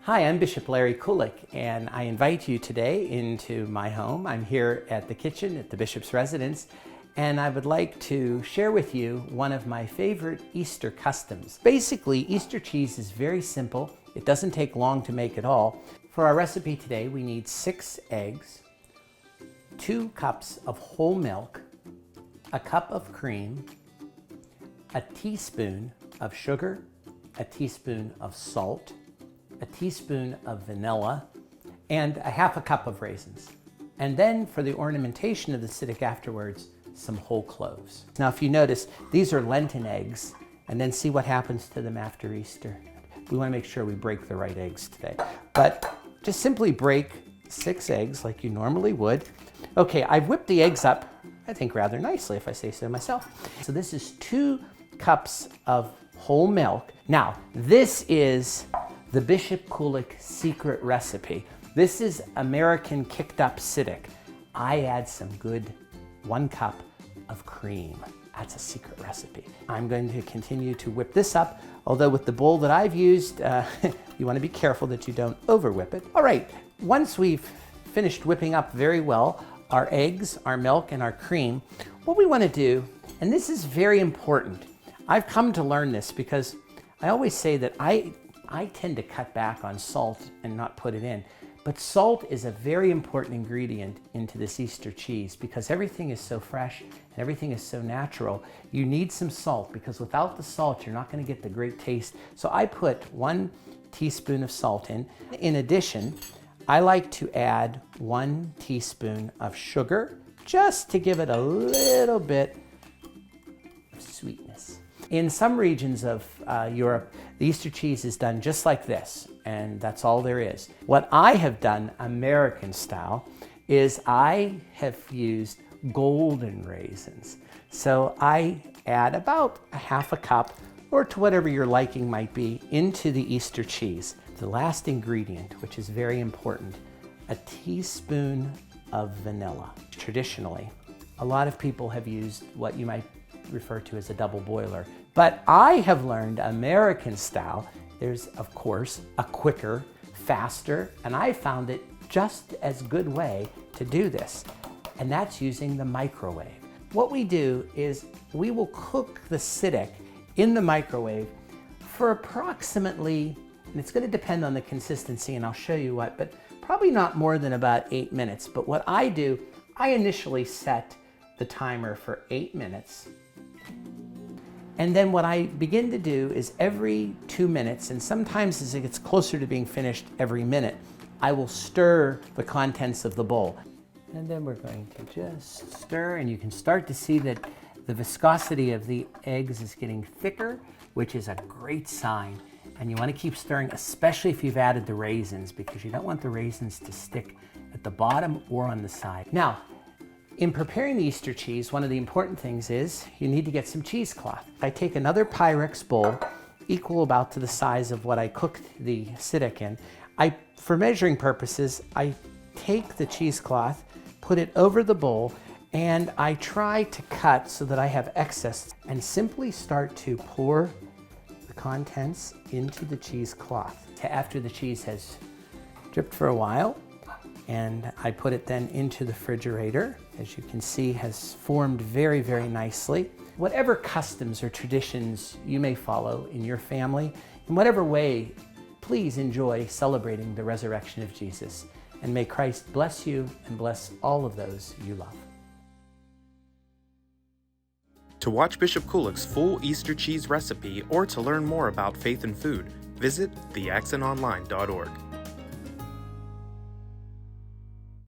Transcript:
Hi, I'm Bishop Larry Kulick, and I invite you today into my home. I'm here at the kitchen at the Bishop's residence, and I would like to share with you one of my favorite Easter customs. Basically, Easter cheese is very simple. It doesn't take long to make at all. For our recipe today, we need 6 eggs, 2 cups of whole milk, a cup of cream, a teaspoon of sugar, a teaspoon of salt, a teaspoon of vanilla, and a half a cup of raisins. And then for the ornamentation of the siddiq afterwards, some whole cloves. Now if you notice, these are Lenten eggs, and then see what happens to them after Easter. We want to make sure we break the right eggs today. But just simply break 6 eggs like you normally would. Okay, I've whipped the eggs up, I think rather nicely if I say so myself. So this is 2 cups of whole milk. Now, this is the Bishop Kulick secret recipe. This is American kicked up siddiq. I add some good 1 cup of cream. That's a secret recipe. I'm going to continue to whip this up, although with the bowl that I've used, you want to be careful that you don't over whip it. All right, once we've finished whipping up very well our eggs, our milk, and our cream, what we want to do, and this is very important, I've come to learn this because I always say that I tend to cut back on salt and not put it in. But salt is a very important ingredient into this Easter cheese because everything is so fresh and everything is so natural. You need some salt because without the salt, you're not going to get the great taste. So I put 1 teaspoon of salt in. In addition, I like to add 1 teaspoon of sugar just to give it a little bit of sweetness. In some regions of Europe, the Easter cheese is done just like this, and that's all there is. What I have done, American style, is I have used golden raisins. So I add about a half a cup, or to whatever your liking might be, into the Easter cheese. The last ingredient, which is very important, a teaspoon of vanilla. Traditionally, a lot of people have used what you might refer to as a double boiler. But I have learned American style. There's, of course, a quicker, faster, and I found it just as good way to do this, and that's using the microwave. What we do is we will cook the siddiq in the microwave for approximately, and it's going to depend on the consistency, and I'll show you what, but probably not more than about 8 minutes. But what I do, I initially set the timer for 8 minutes. And then what I begin to do is every 2 minutes, and sometimes as it gets closer to being finished every minute, I will stir the contents of the bowl. And then we're going to just stir, and you can start to see that the viscosity of the eggs is getting thicker, which is a great sign. And you want to keep stirring, especially if you've added the raisins, because you don't want the raisins to stick at the bottom or on the side. Now, in preparing the Easter cheese, one of the important things is you need to get some cheesecloth. I take another Pyrex bowl, equal about to the size of what I cooked the siddiq in. For measuring purposes, I take the cheesecloth, put it over the bowl, and I try to cut so that I have excess and simply start to pour the contents into the cheesecloth. After the cheese has dripped for a while, and I put it then into the refrigerator. As you can see, has formed very, very nicely. Whatever customs or traditions you may follow in your family, in whatever way, please enjoy celebrating the resurrection of Jesus. And may Christ bless you and bless all of those you love. To watch Bishop Kulick's full Easter cheese recipe or to learn more about faith and food, visit theaccentonline.org.